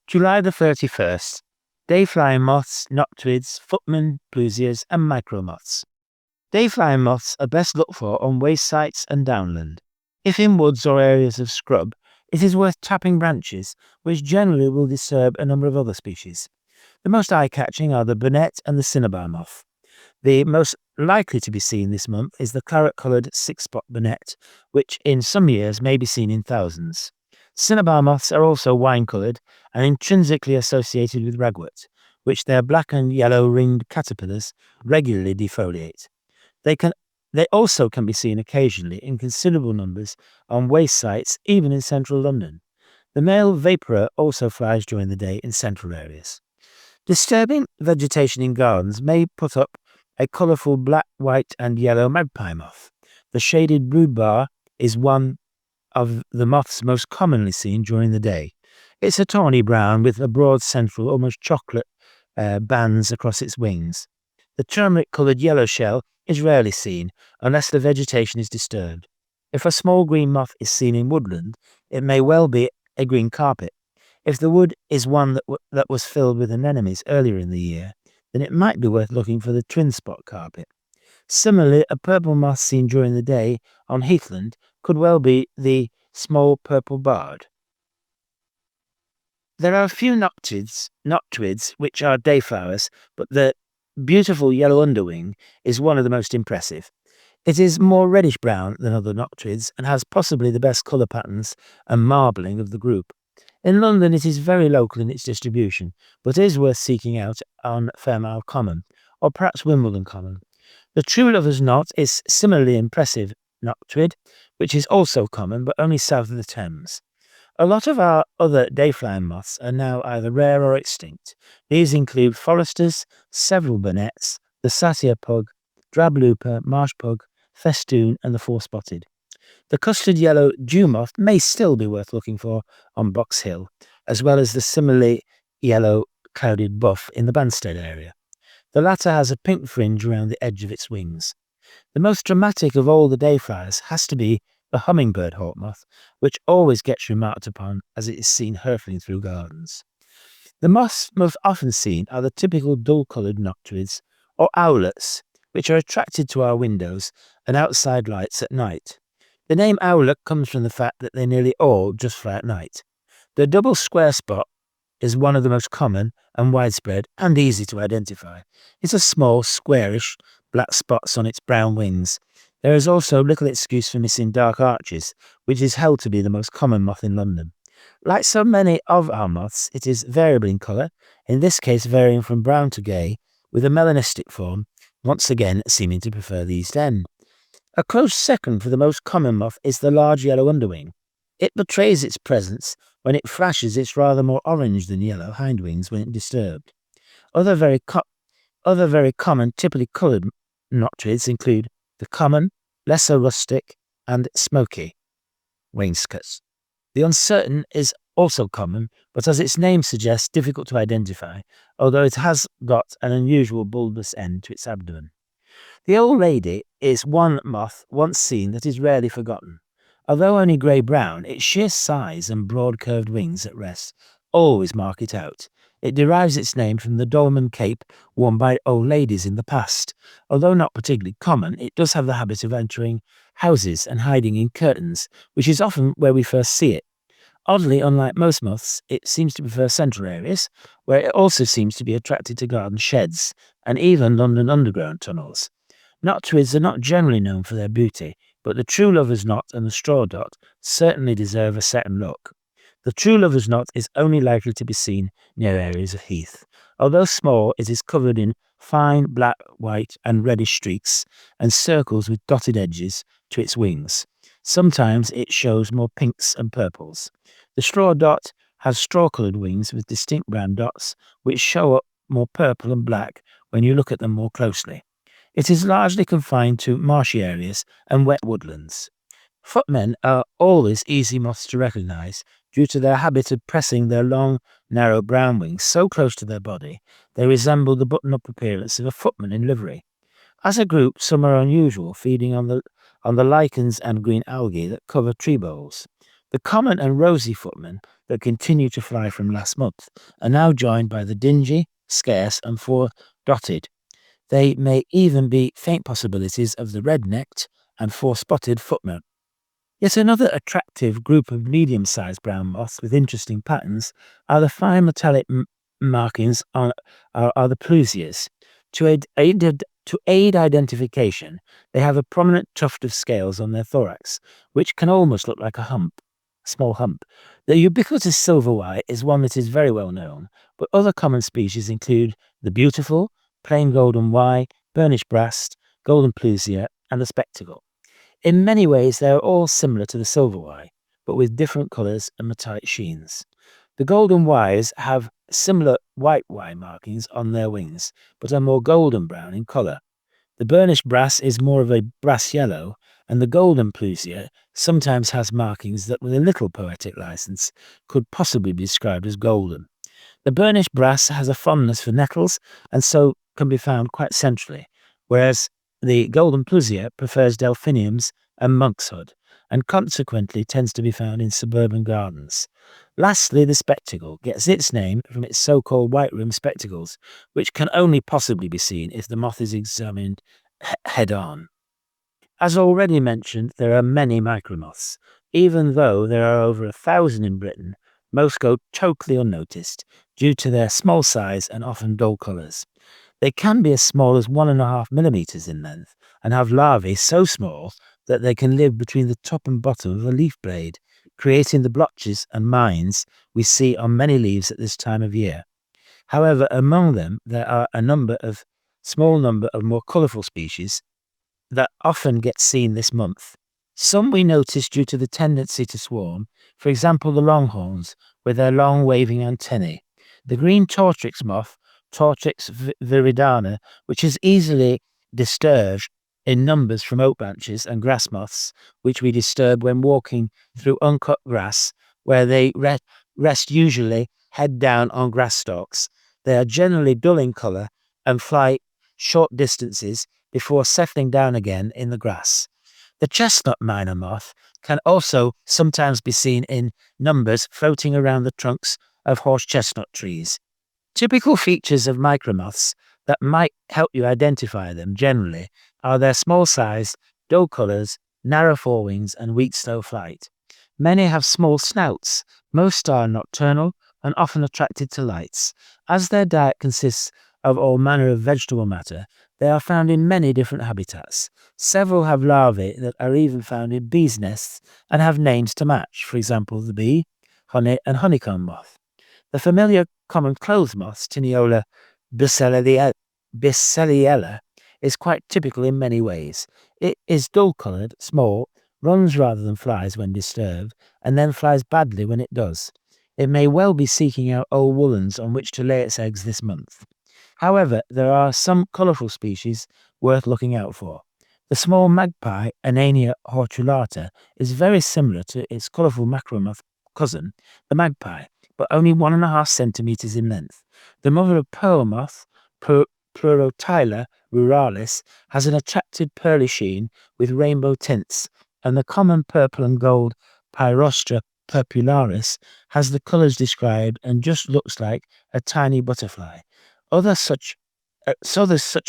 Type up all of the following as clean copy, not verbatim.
July the 31st. Day-flying moths, noctuids, footmen, plusias and micromoths. Day-flying moths are best looked for on waste sites and downland. If in woods or areas of scrub, it is worth tapping branches, which generally will disturb a number of other species. The most eye-catching are the burnet and the cinnabar moth. The most likely to be seen this month is the claret-coloured six-spot burnet, which in some years may be seen in thousands. Cinnabar moths are also wine-coloured and intrinsically associated with ragwort, which their black and yellow ringed caterpillars regularly defoliate. They also can be seen occasionally in considerable numbers on waste sites, even in central London. The male vapourer also flies during the day in central areas. Disturbing vegetation in gardens may put up a colourful black, white and yellow magpie moth. The shaded brood bar is one of the moths most commonly seen during the day. It's a tawny brown with a broad central, almost chocolate bands across its wings. The turmeric-coloured yellow shell is rarely seen unless the vegetation is disturbed. If a small green moth is seen in woodland, it may well be a green carpet. If the wood is one that was filled with anemones earlier in the year, then it might be worth looking for the twin-spot carpet. Similarly, a purple moth seen during the day on heathland could well be the small purple bard. There are a few noctuids which are dayflowers, but the beautiful yellow underwing is one of the most impressive. It is more reddish-brown than other noctuids and has possibly the best colour patterns and marbling of the group. In London it is very local in its distribution, but is worth seeking out on Fairmile Common, or perhaps Wimbledon Common. The true lover's knot is similarly impressive noctuid, which is also common but only south of the Thames. A lot of our other day-flying moths are now either rare or extinct. These include foresters, several burnets, the satyr pug, drab looper, marsh pug, festoon and the four-spotted. The custard yellow dew moth may still be worth looking for on Box Hill, as well as the similarly yellow clouded buff in the Banstead area. The latter has a pink fringe around the edge of its wings. The most dramatic of all the dayflyers has to be the Hummingbird Hawkmoth, which always gets remarked upon as it is seen hurtling through gardens. The moths most often seen are the typical dull-coloured noctuids, or owlets, which are attracted to our windows and outside lights at night. The name owlet comes from the fact that they nearly all just fly at night. The double square spot is one of the most common and widespread and easy to identify. It's a small, squarish, black spots on its brown wings. There is also little excuse for missing dark arches, which is held to be the most common moth in London. Like so many of our moths, it is variable in colour, in this case varying from brown to grey, with a melanistic form, once again seeming to prefer the east end. A close second for the most common moth is the large yellow underwing. It betrays its presence when it flashes its rather more orange than yellow hindwings when disturbed. Other very common, typically coloured noctuids include the common, lesser rustic, and smoky wainscots. The uncertain is also common, but as its name suggests, difficult to identify, although it has got an unusual bulbous end to its abdomen. The old lady is one moth once seen that is rarely forgotten. Although only grey-brown, its sheer size and broad curved wings at rest always mark it out. It derives its name from the dolman cape worn by old ladies in the past. Although not particularly common, it does have the habit of entering houses and hiding in curtains, which is often where we first see it. Oddly, unlike most moths, it seems to prefer central areas, where it also seems to be attracted to garden sheds and even London Underground tunnels. Noctuids are not generally known for their beauty, but the true lover's knot and the straw dot certainly deserve a second look. The true lover's knot is only likely to be seen near areas of heath. Although small, it is covered in fine black, white and reddish streaks and circles with dotted edges to its wings. Sometimes it shows more pinks and purples. The straw dot has straw-coloured wings with distinct brown dots, which show up more purple and black when you look at them more closely. It is largely confined to marshy areas and wet woodlands. Footmen are always easy moths to recognise due to their habit of pressing their long, narrow brown wings so close to their body they resemble the button-up appearance of a footman in livery. As a group, some are unusual, feeding on the lichens and green algae that cover tree boles. The common and rosy footman that continue to fly from last month are now joined by the dingy, scarce, and four-dotted. They may even be faint possibilities of the red-necked and four-spotted footnote. Yet another attractive group of medium-sized brown moths with interesting patterns are the fine metallic markings on are the plusias. To aid identification, they have a prominent tuft of scales on their thorax, which can almost look like a small hump. The ubiquitous silver white is one that is very well known, but other common species include the beautiful, plain golden Y, burnished breast, golden plusia, and the spectacle. In many ways, they are all similar to the silver Y, but with different colours and metallic sheens. The golden Ys have similar white Y markings on their wings, but are more golden brown in colour. The burnished brass is more of a brass yellow, and the golden plusia sometimes has markings that, with a little poetic license, could possibly be described as golden. The burnished brass has a fondness for nettles and so can be found quite centrally, whereas the golden plusia prefers delphiniums and monkshood, and consequently tends to be found in suburban gardens. Lastly, the spectacle gets its name from its so-called white rim spectacles, which can only possibly be seen if the moth is examined head-on. As already mentioned, there are many micromoths. Even though there are over 1,000 in Britain, most go totally unnoticed due to their small size and often dull colours. They can be as small as 1.5 millimeters in length and have larvae so small that they can live between the top and bottom of a leaf blade, creating the blotches and mines we see on many leaves at this time of year. However, among them there are a small number of more colourful species that often get seen this month. Some we notice due to the tendency to swarm, for example the longhorns with their long waving antennae. The green tortrix moth, Tortrix viridana, which is easily disturbed in numbers from oak branches, and grass moths, which we disturb when walking through uncut grass, where they rest usually head down on grass stalks. They are generally dull in colour and fly short distances before settling down again in the grass. The chestnut minor moth can also sometimes be seen in numbers floating around the trunks of horse chestnut trees. Typical features of micromoths that might help you identify them generally are their small size, dull colours, narrow forewings, and weak slow flight. Many have small snouts. Most are nocturnal and often attracted to lights. As their diet consists of all manner of vegetable matter, they are found in many different habitats. Several have larvae that are even found in bees' nests and have names to match, for example the bee, honey, and honeycomb moth. The familiar common clothes moth, Tiniola biscelliella, is quite typical in many ways. It is dull-coloured, small, runs rather than flies when disturbed, and then flies badly when it does. It may well be seeking out old woolens on which to lay its eggs this month. However, there are some colourful species worth looking out for. The small magpie, Anania hortulata, is very similar to its colourful micromoth cousin, the magpie, but only 1.5 centimeters in length. The mother of pearl moth, Pleurotyla ruralis, has an attractive pearly sheen with rainbow tints, and the common purple and gold Pyrostra purpuralis has the colours described and just looks like a tiny butterfly. Others such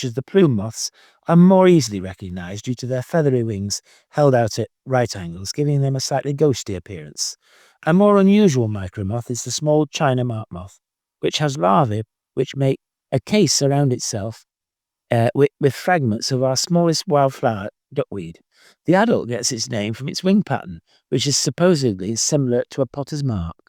as the plume moths are more easily recognised due to their feathery wings held out at right angles, giving them a slightly ghosty appearance. A more unusual micromoth is the small China mark moth, which has larvae which make a case around itself with fragments of our smallest wildflower, duckweed. The adult gets its name from its wing pattern, which is supposedly similar to a potter's mark.